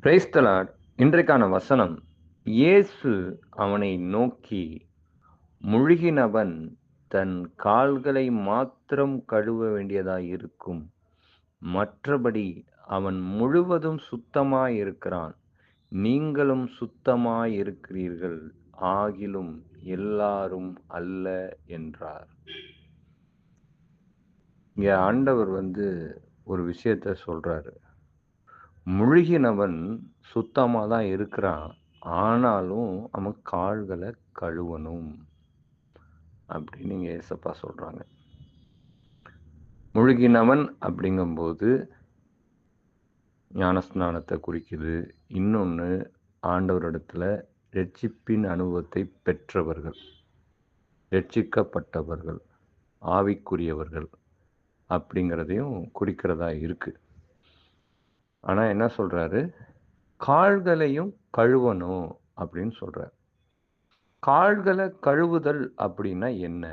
Praise the Lord. இன்றைக்கான வசனம், இயேசு அவனை நோக்கி, முழுகினவன் தன் கால்களை மாத்திரம் கழுவ வேண்டியதாயிருக்கும், மற்றபடி அவன் முழுவதும் சுத்தமாயிருக்கிறான். நீங்களும் சுத்தமாயிருக்கிறீர்கள், ஆகிலும் எல்லாரும் அல்ல என்றார். இங்க ஆண்டவர் ஒரு விஷயத்த சொல்றாரு. முழுகினவன் சுத்தமா தான் இருக்கிறான். ஆனாலும் அவன் கால்கள கழுவணும் அப்படின்னு இங்க ஏசப்பா சொல்றாங்க. முழுகினவன் அப்படிங்கும்போது ஞானஸ்நானத்த குறிக்குது. இன்னொன்னு, ஆண்டவரிடத்துல இரட்சிப்பின் அனுபவத்தை பெற்றவர்கள், இரட்சிக்கப்பட்டவர்கள், ஆவிக்குரியவர்கள் அப்படிங்கிறதையும் குறிக்கிறதா இருக்கு. ஆனா என்ன சொல்றாரு? கால்களையும் கழுவணும் அப்படின்னு சொல்றாரு. கால்களை கழுவுதல் அப்படின்னா என்ன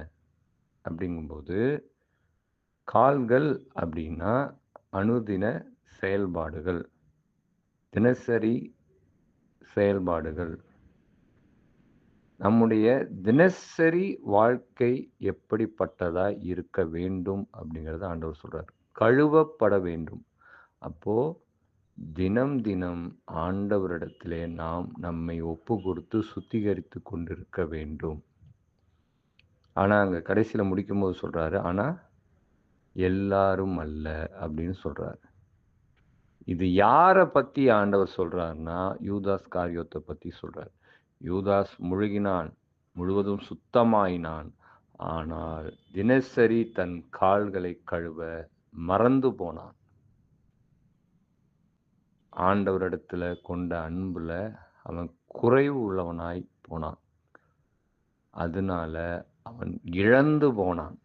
அப்படிங்கும்போது, கால்கள் அப்படின்னா அனுதின செயல்பாடுகள், தினசரி செயல்பாடுகள். நம்முடைய தினசரி வாழ்க்கை எப்படிப்பட்டதா இருக்க வேண்டும் அப்படிங்கிறத ஆண்டவர் சொல்றாரு. கழுவப்பட வேண்டும். அப்போ தினம் தினம் ஆண்டவரிடத்திலே நாம் நம்மை ஒப்பு கொடுத்து சுத்திகரித்து கொண்டிருக்க வேண்டும். ஆனா அங்க கடைசியில முடிக்கும்போது சொல்றாரு, ஆனா எல்லாரும் அல்ல அப்படின்னு சொல்றாரு. இது யார பத்தி ஆண்டவர் சொல்றாருன்னா, யூதாஸ் காரியோத்த பத்தி சொல்றார். யூதாஸ் முழுகினான், முழுவதும் சுத்தமாயினான். ஆனால் தினசரி தன் கால்களை கழுவ மறந்து போனான். ஆண்டவரிடத்துல கொண்ட அன்புல அவன் குறைவு உள்ளவனாய் போனான். அதனால அவன் இழந்து போனான்.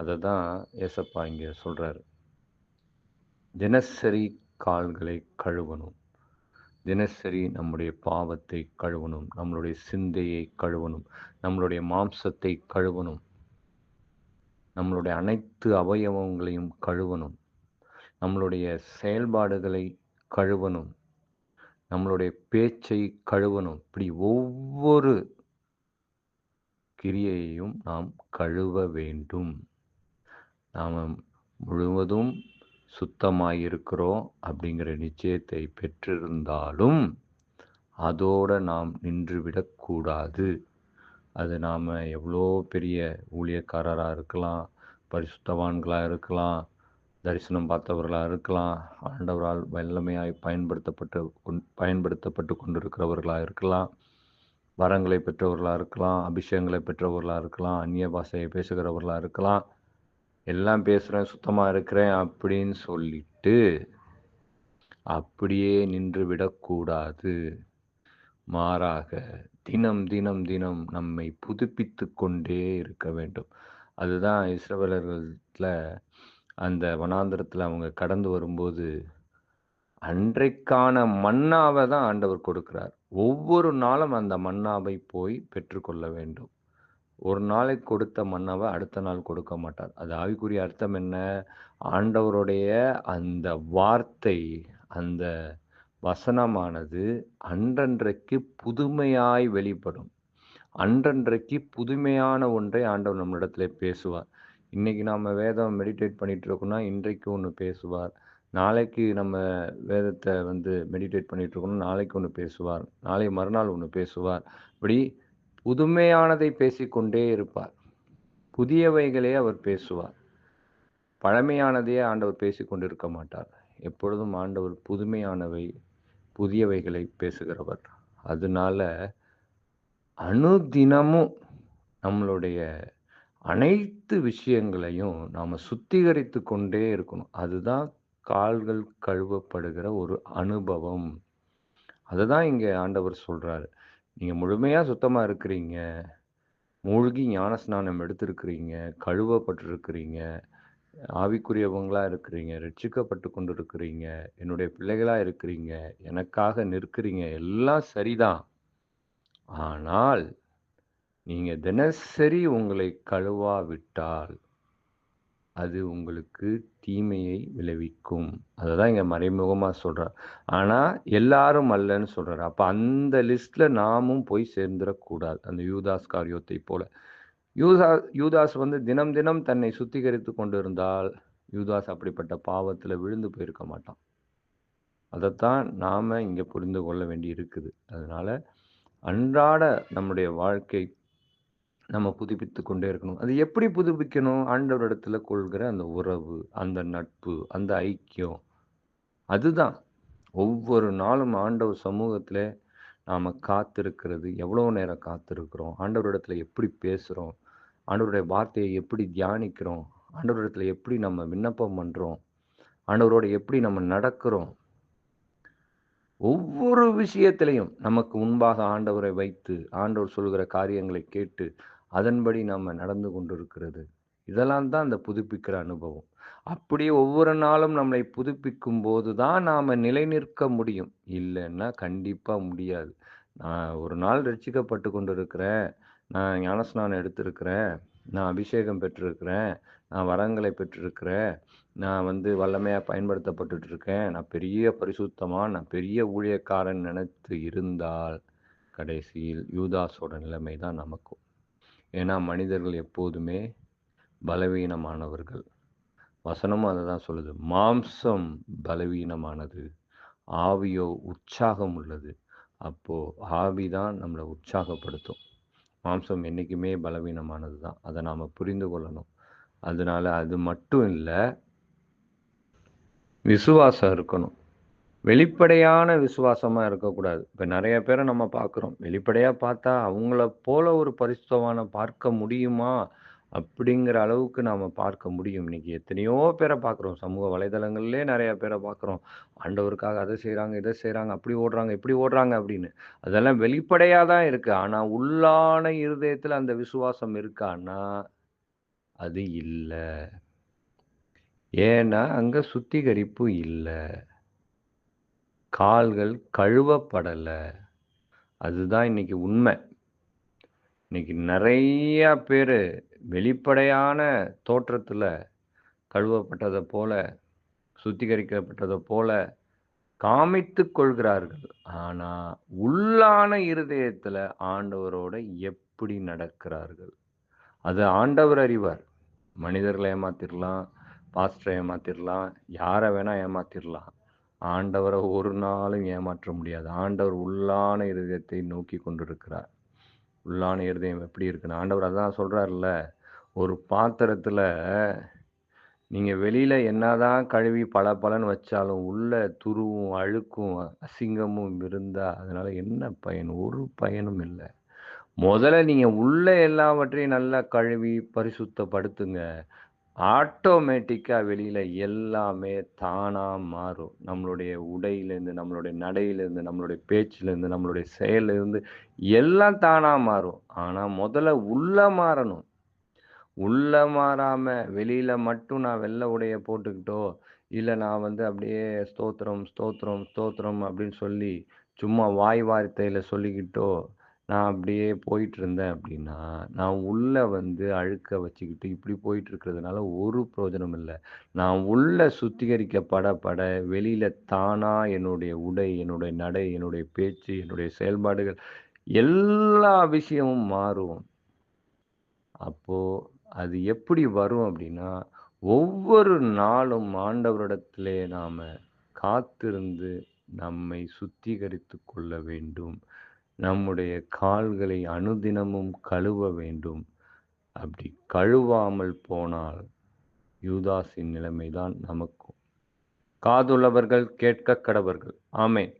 அததான் ஏசப்பா இங்க சொல்றாரு. தினசரி கால்களை கழுவணும். தினசரி நம்முடைய பாவத்தை கழுவணும். நம்மளுடைய சிந்தையை கழுவணும். நம்மளுடைய மாம்சத்தை கழுவணும். நம்மளுடைய அனைத்து அவயவங்களையும் கழுவணும். நம்மளுடைய செயல்பாடுகளை கழுவணும். நம்மளுடைய பேச்சை கழுவணும். இப்படி ஒவ்வொரு கிரியையையும் நாம் கழுவ வேண்டும். நாம முழுவதும் சுத்தமாயிருக்கிறோம் அப்படிங்கிற நிச்சயத்தை பெற்றிருந்தாலும் அதோட நாம் நின்றுவிடக்கூடாது. அது நாம் எவ்வளோ பெரிய ஊழியக்காரராக இருக்கலாம், பரிசுத்தவான்களாக இருக்கலாம், தரிசனம் பார்த்தவர்களாக இருக்கலாம், ஆண்டவரால் வல்லமையாய் பயன்படுத்தப்பட்டு கொண்டிருக்கிறவர்களாக இருக்கலாம், வரங்களை பெற்றவர்களாக இருக்கலாம், அபிஷேகங்களை பெற்றவர்களாக இருக்கலாம், அந்நிய பாஷையை பேசுகிறவர்களாக இருக்கலாம். எல்லாம் பேசுகிறேன், சுத்தமாக இருக்கிறேன் அப்படின்னு சொல்லிட்டு அப்படியே நின்று விடக்கூடாது. மாறாக தினம் தினம் தினம் நம்மை புதுப்பித்து கொண்டே இருக்க வேண்டும். அதுதான் இஸ்ரவேலர்கள்ல அந்த வனாந்திரத்தில் அவங்க கடந்து வரும்போது அன்றைக்கான மன்னாவை தான் ஆண்டவர் கொடுக்கிறார். ஒவ்வொரு நாளும் அந்த மன்னாவை போய் பெற்றுக்கொள்ள வேண்டும். ஒரு நாளைக்கு கொடுத்த மன்னாவை அடுத்த நாள் கொடுக்க மாட்டார். அது ஆவிக்குரிய அர்த்தம் என்ன? ஆண்டவருடைய அந்த வார்த்தை, அந்த வசனமானது அன்றன்றைக்கு புதுமையாய் வெளிப்படும். அன்றன்றைக்கு புதுமையான ஒன்றை ஆண்டவர் நம்மளிடத்துல பேசுவார். இன்னைக்கு நாம வேதம் மெடிடேட் பண்ணிட்டு இருக்கோம்னா இன்றைக்கு ஒன்று பேசுவார். நாளைக்கு நம்ம வேதத்தை மெடிடேட் பண்ணிட்டு இருக்கோம்னா நாளைக்கு ஒன்று பேசுவார். நாளை மறுநாள் ஒன்று பேசுவார். இப்படி புதுமையானதை பேசிக்கொண்டே இருப்பார். புதியவைகளே அவர் பேசுவார். பழமையானதையே ஆண்டவர் பேசிக்கொண்டிருக்க மாட்டார். எப்பொழுதும் ஆண்டவர் புதுமையானவை, புதியவைகளை பேசுகிறவர். அதனால அனுதினமும் நம்மளுடைய அனைத்து விஷயங்களையும் நாம் சுத்திகரித்து கொண்டே இருக்கணும். அதுதான் கால்கள் கழுவப்படுகிற ஒரு அனுபவம். அதுதான் இங்கே ஆண்டவர் சொல்றாரு. நீங்க முழுமையா சுத்தமா இருக்கிறீங்க, மூழ்கி ஞானஸ்நானம் எடுத்திருக்கிறீங்க, கழுவப்பட்டிருக்கிறீங்க, ஆவிக்குரியவங்களா இருக்கிறீங்க, ரட்சிக்கப்பட்டு கொண்டு இருக்கிறீங்க, என்னுடைய பிள்ளைகளா இருக்கிறீங்க, எனக்காக நிற்கிறீங்க, எல்லாம் சரிதான். ஆனால் நீங்க தினசரி உங்களை கழுவாவிட்டால் அது உங்களுக்கு தீமையை விளைவிக்கும். அததான் இங்க மறைமுகமா சொல்றார். ஆனா, எல்லாரும் அல்லன்னு சொல்றாரு. அப்ப அந்த லிஸ்ட்ல நாமும் போய் சேர்ந்துறக்கூடாது. அந்த யூதாஸ் காரியோத்தை போல. யூதா யூதாஸ் வந்து தினம் தினம் தன்னை சுத்திகரித்துக் கொண்டிருந்தால், யூதாஸ் அப்படிப்பட்ட பாவத்துல விழுந்து போயிருக்க மாட்டான். அதத்தான் நாம இங்க புரிந்து கொள்ள வேண்டி இருக்குது. அதனால அன்றாட நம்முடைய வாழ்க்கை நம்ம புதுப்பித்துக் கொண்டே இருக்கணும். அது எப்படி புதுப்பிக்கணும்? ஆண்டவரிடத்துல கொள்கிற அந்த உறவு, அந்த நட்பு, அந்த ஐக்கியம். அதுதான். ஒவ்வொரு நாளும் ஆண்டவர் சமூகத்திலே நாம காத்திருக்கிறது, எவ்வளோ நேரம் காத்திருக்கிறோம்? ஆண்டவரிடத்துல எப்படி பேசுறோம்? ஆண்டவருடைய வார்த்தையை எப்படி தியானிக்கிறோம்? ஆண்டவரிடத்துல எப்படி நம்ம விண்ணப்பம் பண்றோம்? ஆண்டவரோட எப்படி நம்ம நடக்கிறோம்? ஒவ்வொரு விஷயத்திலையும் நமக்கு முன்பாக ஆண்டவரை வைத்து, ஆண்டவர் சொல்லுகிற காரியங்களை கேட்டு, அதன்படி நாம நடந்து கொண்டிருக்கிறது. இதெல்லாம் தான் அந்த புதுப்பிக்கிற அனுபவம். அப்படியே ஒவ்வொரு நாளும் நம்மளை புதுப்பிக்கும்போது தான் நாம நிலைநிற்க முடியும். இல்லன்னா கண்டிப்பா முடியாது. நான் ஒரு நாள் ரட்சிக்கப்பட்டு கொண்டிருக்கிறேன். நான் ஞானஸ்நானம் எடுத்திருக்கிறேன். நான் அபிஷேகம் பெற்றிருக்கிறேன். நான் வரங்களை பெற்றிருக்கிறேன். நான் வந்து வல்லமையா பயன்படுத்தப்பட்டுட்டு இருக்கேன். நான் பெரிய பரிசுத்தவான், நான் பெரிய ஊழியக்காரன் நினைத்து இருந்தால், கடைசியில் யூதாஸோட நிலைமை தான் நமக்கும். ஏன்னா மனிதர்கள் எப்போதுமே பலவீனமானவர்கள். வசனமும் அததான் சொல்லுது. மாம்சம் பலவீனமானது, ஆவியோ உற்சாகம் உள்ளது. அப்போ ஆவி தான் நம்மள உற்சாகப்படுத்தும். மாம்சம் என்னைக்குமே பலவீனமானது தான். அத நாம புரிந்து கொள்ளணும். அதனால அது மட்டும் இல்ல, விசுவாசம் இருக்கணும். வெளிப்படையான விசுவாசமா இருக்கக்கூடாது. இப்ப நெறைய பேர நம்ம பார்க்குறோம். வெளிப்படையா பார்த்தா, அவங்கள போல ஒரு பரிசுத்தவான பார்க்க முடியுமா? அப்படிங்கிற அளவுக்கு நாம பார்க்க முடியும். இன்னைக்கு எத்தனையோ பேர பார்க்குறோம். சமூக வலைதளங்கள்லயே நெறைய பேர பார்க்குறோம். ஆண்டவருக்காக அத செய்றாங்க, இத செய்றாங்க, அப்படி ஓடுறாங்க, இப்படி ஓடுறாங்க அப்படின்னு. அதெல்லாம் வெளிப்படையா தான் இருக்கு. ஆனா உள்ளான இருதயத்துல அந்த விசுவாசம் இருக்கான்னா, அது இல்ல. ஏன்னா, அங்க சுத்திகரிப்பு இல்ல. கால்கள் கழுவப்படல. அதுதான் இன்னைக்கு உண்மை. இன்னைக்கு நெறைய பேரு வெளிப்படையான தோற்றத்துல கழுவப்பட்டத போல, சுத்திகரிக்கப்பட்டத போல காமித்துக் கொள்கிறார்கள். ஆனா, உள்ளான இருதயத்துல ஆண்டவரோட எப்படி நடக்கிறார்கள்? அது ஆண்டவர் அறிவார். மனிதர்கள ஏமாத்திரலாம், பாஸ்டர ஏமாத்திரலாம், யார வேணா ஏமாத்திரலாம். ஆண்டவர ஒரு நாளும் ஏமாற்ற முடியாது. ஆண்டவர் உள்ளான இருதயத்தை நோக்கிக் கொண்டிருக்கிறார். உள்ளான இருதயம் எப்படி இருக்குன்னு ஆண்டவர் அதான் சொல்றார்ல, ஒரு பாத்திரத்துல நீங்க வெளியில என்னதான் கழுவி பளபளன்னு வச்சாலும், உள்ள துருவும், அழுக்கும், அசிங்கமும் இருந்தா, அதனால என்ன பயன்? ஒரு பயனும் இல்ல. மொதல்ல நீங்க உள்ள எல்லாவற்றையும் நல்லா கழுவி பரிசுத்தப்படுத்துங்க. ஆட்டோமேட்டிக்கா வெளியில எல்லாமே தானா மாறும். நம்மளுடைய உடையிலேருந்து, நம்மளுடைய நடையிலேருந்து, நம்மளுடைய பேச்சிலேருந்து, நம்மளுடைய செயல்லேருந்து எல்லாம் தானா மாறும். ஆனா முதல்ல உள்ள மாறணும். உள்ள மாறாம வெளியில மட்டும் நான் வெள்ள உடைய போட்டுக்கிட்டோ, இல்ல நான் வந்து அப்படியே ஸ்தோத்திரம், ஸ்தோத்திரம், ஸ்தோத்திரம் அப்படின்னு சொல்லி சும்மா வாய் வார்த்தையில சொல்லிக்கிட்டோ, நான் அப்படியே போயிட்டுருந்தேன் அப்படின்னா, நான் உள்ள வந்து அழுக்க வச்சுக்கிட்டு இப்படி போயிட்டு இருக்கிறதுனால ஒரு பிரயோஜனம் இல்ல. நான் உள்ள சுத்திகரிக்கப்பட வெளியில தானா என்னுடைய உடை, என்னுடைய நடை, என்னுடைய பேச்சு, என்னுடைய செயல்பாடுகள் எல்லா விஷயமும் மாறும். அப்போ அது எப்படி வரும் அப்படின்னா, ஒவ்வொரு நாளும் ஆண்டவரிடத்திலே நாம காத்திருந்து நம்மை சுத்திகரித்துக் கொள்ள வேண்டும். நம்முடைய கால்களை அனுதினமும் கழுவ வேண்டும். அப்படி கழுவாமல் போனால் யூதாஸின் நிலைமைதான் நமக்கும். காதுள்ளவர்கள் கேட்கக் கடவர்கள். ஆமென்.